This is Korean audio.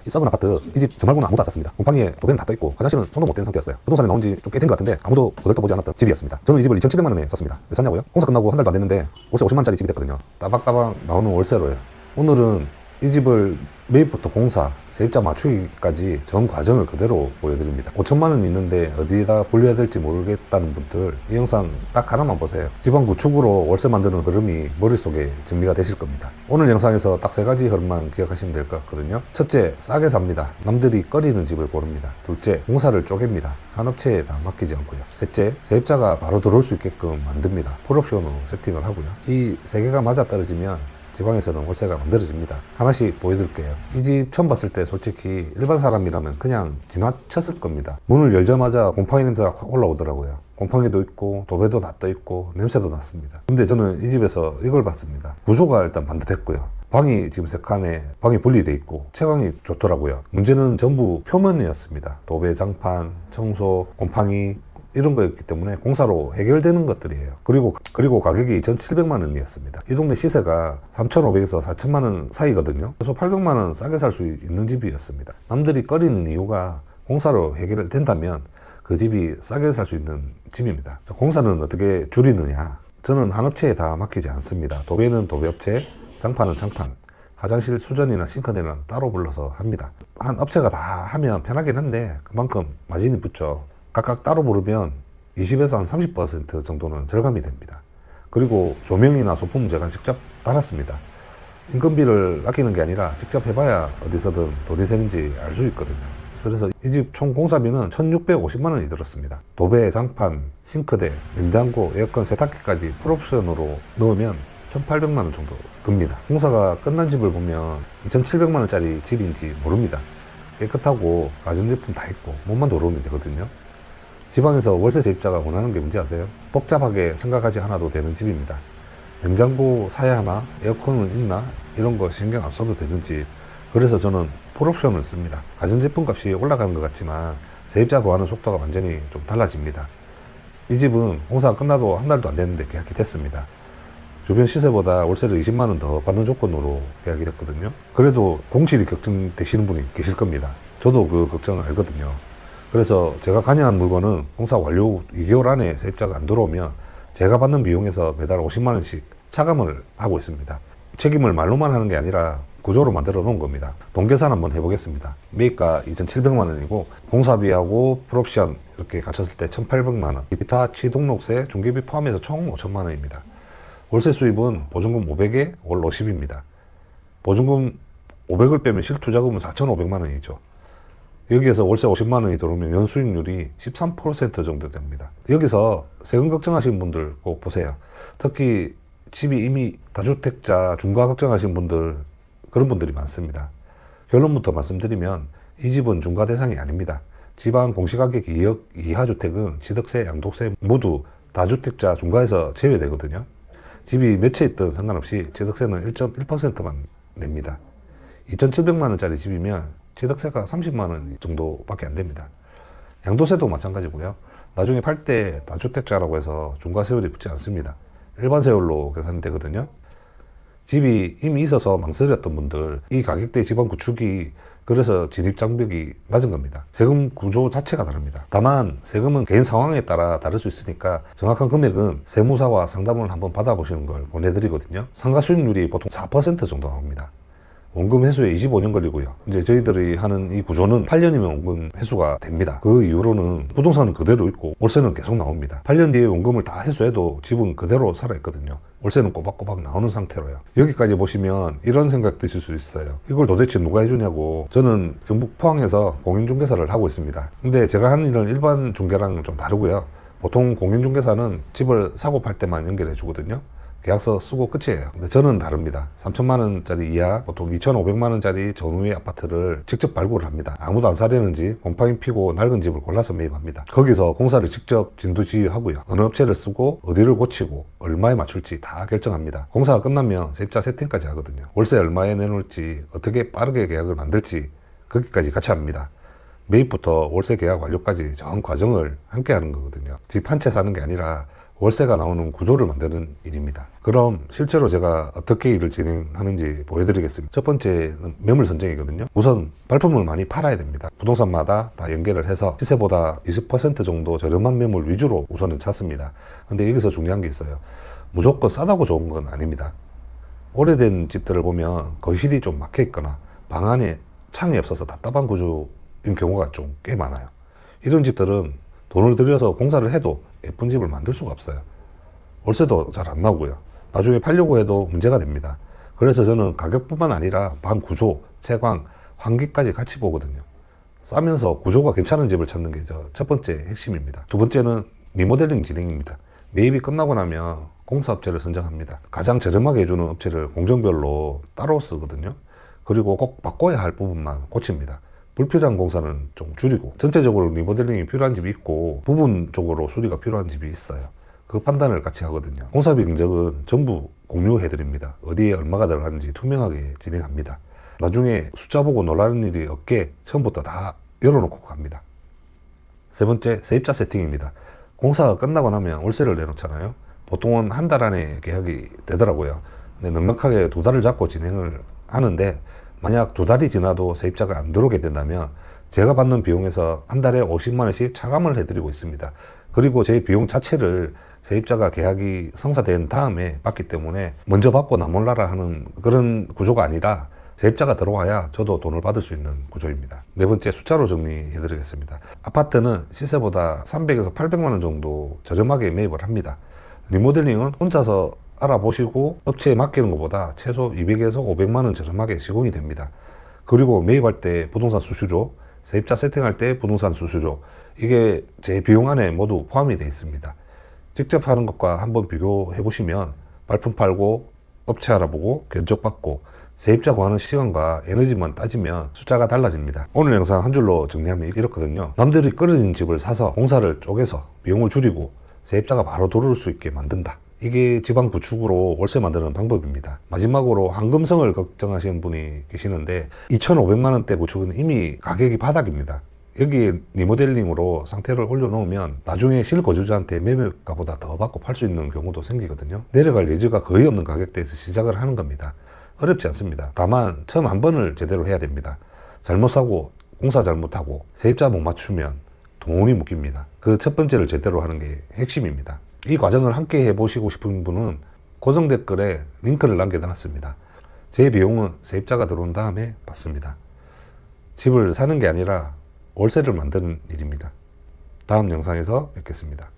이 썩은 아파트, 이 집 저 말고는 아무도 안 샀습니다. 곰팡이에 도배는 다 떠있고 화장실은 손도 못 댄 상태였어요. 부동산에 나온 지 좀 꽤 된 것 같은데 아무도 거들떠보지 않았던 집이었습니다. 저는 이 집을 2,700만 원에 샀습니다. 왜 샀냐고요? 공사 끝나고 한 달도 안 됐는데 월세 50만 원짜리 집이 됐거든요. 따박따박 나오는 월세로요. 오늘은 이 집을 매입부터 공사, 세입자 맞추기까지 전 과정을 그대로 보여드립니다. 5천만 원 있는데 어디에다 굴려야 될지 모르겠다는 분들 이 영상 딱 하나만 보세요. 지방 구축으로 월세 만드는 흐름이 머릿속에 정리가 되실 겁니다. 오늘 영상에서 딱 세 가지 흐름만 기억하시면 될 것 같거든요. 첫째, 싸게 삽니다. 남들이 꺼리는 집을 고릅니다. 둘째, 공사를 쪼갭니다. 한 업체에 다 맡기지 않고요. 셋째, 세입자가 바로 들어올 수 있게끔 만듭니다. 풀옵션으로 세팅을 하고요. 이 세 개가 맞아떨어지면 지방에서는 월세가 만들어집니다. 하나씩 보여드릴게요. 이 집 처음 봤을 때 솔직히 일반 사람이라면 그냥 지나쳤을 겁니다. 문을 열자마자 곰팡이 냄새가 확 올라오더라고요. 곰팡이도 있고 도배도 다 떠있고 냄새도 났습니다. 근데 저는 이 집에서 이걸 봤습니다. 구조가 일단 반듯했고요. 방이 지금 세 칸에 방이 분리돼 있고 채광이 좋더라고요. 문제는 전부 표면이었습니다. 도배, 장판, 청소, 곰팡이 이런 거였기 때문에 공사로 해결되는 것들이에요. 그리고 가격이 2,700만 원이었습니다. 이 동네 시세가 3,500에서 4천만 원 사이거든요. 그래서 800만 원 싸게 살 수 있는 집이었습니다. 남들이 꺼리는 이유가 공사로 해결된다면 그 집이 싸게 살 수 있는 집입니다. 공사는 어떻게 줄이느냐? 저는 한 업체에 다 맡기지 않습니다. 도배는 도배업체, 장판은 장판, 화장실 수전이나 싱크대는 따로 불러서 합니다. 한 업체가 다 하면 편하긴 한데 그만큼 마진이 붙죠. 각각 따로 부르면 20에서 한 30% 정도는 절감이 됩니다. 그리고 조명이나 소품 제가 직접 달았습니다. 인건비를 아끼는 게 아니라 직접 해봐야 어디서든 돈이 새는지 알 수 있거든요. 그래서 이 집 총 공사비는 1,650만 원이 들었습니다. 도배, 장판, 싱크대, 냉장고, 에어컨, 세탁기까지 풀옵션으로 넣으면 1,800만 원 정도 듭니다. 공사가 끝난 집을 보면 2,700만 원짜리 집인지 모릅니다. 깨끗하고 가전제품 다 있고 몸만 들어오면 되거든요. 지방에서 월세 세입자가 원하는 게 뭔지 아세요? 복잡하게 생각하지 않아도 되는 집입니다. 냉장고 사야 하나? 에어컨은 있나? 이런 거 신경 안 써도 되는 집. 그래서 저는 풀옵션을 씁니다. 가전제품 값이 올라가는 것 같지만 세입자 구하는 속도가 완전히 좀 달라집니다. 이 집은 공사가 끝나도 한 달도 안 됐는데 계약이 됐습니다. 주변 시세보다 월세를 20만 원 더 받는 조건으로 계약이 됐거든요. 그래도 공실이 걱정되시는 분이 계실 겁니다. 저도 그 걱정을 알거든요. 그래서 제가 관여한 물건은 공사 완료 2개월 안에 세입자가 안 들어오면 제가 받는 비용에서 매달 50만 원씩 차감을 하고 있습니다. 책임을 말로만 하는 게 아니라 구조로 만들어 놓은 겁니다. 동계산 한번 해보겠습니다. 매입가 2,700만 원이고 공사비하고 풀옵션 이렇게 갖췄을 때 1,800만 원, 기타 취등록세, 중개비 포함해서 총 5천만 원입니다. 월세 수입은 보증금 500에 월 50입니다. 보증금 500을 빼면 실투자금은 4,500만 원이죠. 여기에서 월세 50만 원이 들어오면 연수익률이 13% 정도 됩니다. 여기서 세금 걱정하시는 분들 꼭 보세요. 특히 집이 이미 다주택자 중과 걱정하시는 분들, 그런 분들이 많습니다. 결론부터 말씀드리면 이 집은 중과 대상이 아닙니다. 지방 공시가격 2억 이하 주택은 취득세, 양도세 모두 다주택자 중과에서 제외되거든요. 집이 몇 채 있든 상관없이 취득세는 1.1%만 냅니다. 2,700만 원짜리 집이면 취득세가 30만 원 정도밖에 안 됩니다. 양도세도 마찬가지고요. 나중에 팔 때 다주택자라고 해서 중과세율이 붙지 않습니다. 일반 세율로 계산되거든요. 집이 이미 있어서 망설였던 분들, 이 가격대 지방 구축이 그래서 진입장벽이 낮은 겁니다. 세금 구조 자체가 다릅니다. 다만 세금은 개인 상황에 따라 다를 수 있으니까 정확한 금액은 세무사와 상담을 한번 받아보시는 걸 권해드리거든요. 상가 수익률이 보통 4% 정도 나옵니다. 원금 회수에 25년 걸리고요. 이제 저희들이 하는 이 구조는 8년이면 원금 회수가 됩니다. 그 이후로는 부동산은 그대로 있고 월세는 계속 나옵니다. 8년 뒤에 원금을 다 회수해도 집은 그대로 살아있거든요. 월세는 꼬박꼬박 나오는 상태로요. 여기까지 보시면 이런 생각 드실 수 있어요. 이걸 도대체 누가 해주냐고. 저는 경북 포항에서 공인중개사를 하고 있습니다. 근데 제가 하는 일은 일반 중개랑 좀 다르고요. 보통 공인중개사는 집을 사고 팔 때만 연결해 주거든요. 계약서 쓰고 끝이에요. 근데 저는 다릅니다. 3천만 원짜리 이하, 보통 2,500만 원짜리 전후의 아파트를 직접 발굴을 합니다. 아무도 안 사려는지 곰팡이 피고 낡은 집을 골라서 매입합니다. 거기서 공사를 직접 진두지휘하고요. 어느 업체를 쓰고 어디를 고치고 얼마에 맞출지 다 결정합니다. 공사가 끝나면 세입자 세팅까지 하거든요. 월세 얼마에 내놓을지, 어떻게 빠르게 계약을 만들지 거기까지 같이 합니다. 매입부터 월세 계약 완료까지 전 과정을 함께 하는 거거든요. 집 한 채 사는 게 아니라 월세가 나오는 구조를 만드는 일입니다. 그럼 실제로 제가 어떻게 일을 진행하는지 보여드리겠습니다. 첫 번째는 매물 선정이거든요. 우선 발품을 많이 팔아야 됩니다. 부동산마다 다 연계를 해서 시세보다 20% 정도 저렴한 매물 위주로 우선은 찾습니다. 근데 여기서 중요한 게 있어요. 무조건 싸다고 좋은 건 아닙니다. 오래된 집들을 보면 거실이 좀 막혀 있거나 방 안에 창이 없어서 답답한 구조인 경우가 좀 꽤 많아요. 이런 집들은 돈을 들여서 공사를 해도 예쁜 집을 만들 수가 없어요. 월세도 잘 안 나오고요. 나중에 팔려고 해도 문제가 됩니다. 그래서 저는 가격뿐만 아니라 방 구조, 채광, 환기까지 같이 보거든요. 싸면서 구조가 괜찮은 집을 찾는 게 첫 번째 핵심입니다. 두 번째는 리모델링 진행입니다. 매입이 끝나고 나면 공사업체를 선정합니다. 가장 저렴하게 해주는 업체를 공정별로 따로 쓰거든요. 그리고 꼭 바꿔야 할 부분만 고칩니다. 불필요한 공사는 좀 줄이고, 전체적으로 리모델링이 필요한 집이 있고 부분적으로 수리가 필요한 집이 있어요. 그 판단을 같이 하거든요. 공사비 경적은 전부 공유해 드립니다. 어디에 얼마가 들어가는지 투명하게 진행합니다. 나중에 숫자 보고 놀라는 일이 없게 처음부터 다 열어놓고 갑니다. 세 번째, 세입자 세팅입니다. 공사가 끝나고 나면 월세를 내놓잖아요. 보통은 한 달 안에 계약이 되더라고요. 근데 넉넉하게 2달을 잡고 진행을 하는데, 만약 2달이 지나도 세입자가 안 들어오게 된다면 제가 받는 비용에서 한 달에 50만 원씩 차감을 해드리고 있습니다. 그리고 제 비용 자체를 세입자가 계약이 성사된 다음에 받기 때문에 먼저 받고 나 몰라라 하는 그런 구조가 아니라 세입자가 들어와야 저도 돈을 받을 수 있는 구조입니다. 네 번째, 숫자로 정리해 드리겠습니다. 아파트는 시세보다 300에서 800만 원 정도 저렴하게 매입을 합니다. 리모델링은 혼자서 알아보시고 업체에 맡기는 것보다 최소 200에서 500만 원 저렴하게 시공이 됩니다. 그리고 매입할 때 부동산 수수료, 세입자 세팅할 때 부동산 수수료, 이게 제 비용 안에 모두 포함이 되어 있습니다. 직접 하는 것과 한번 비교해 보시면 발품 팔고 업체 알아보고 견적받고 세입자 구하는 시간과 에너지만 따지면 숫자가 달라집니다. 오늘 영상 한 줄로 정리하면 이렇거든요. 남들이 끌어진 집을 사서 공사를 쪼개서 비용을 줄이고 세입자가 바로 들어올 수 있게 만든다. 이게 지방 구축으로 월세 만드는 방법입니다. 마지막으로 황금성을 걱정하시는 분이 계시는데 2,500만 원대 구축은 이미 가격이 바닥입니다. 여기 리모델링으로 상태를 올려놓으면 나중에 실거주자한테 매매가보다 더 받고 팔 수 있는 경우도 생기거든요. 내려갈 여지가 거의 없는 가격대에서 시작을 하는 겁니다. 어렵지 않습니다. 다만 처음 한 번을 제대로 해야 됩니다. 잘못 사고 공사 잘못하고 세입자 못 맞추면 돈이 묶입니다. 그 첫 번째를 제대로 하는 게 핵심입니다. 이 과정을 함께 해보시고 싶은 분은 고정 댓글에 링크를 남겨놨습니다. 제 비용은 세입자가 들어온 다음에 받습니다. 집을 사는 게 아니라 월세를 만드는 일입니다. 다음 영상에서 뵙겠습니다.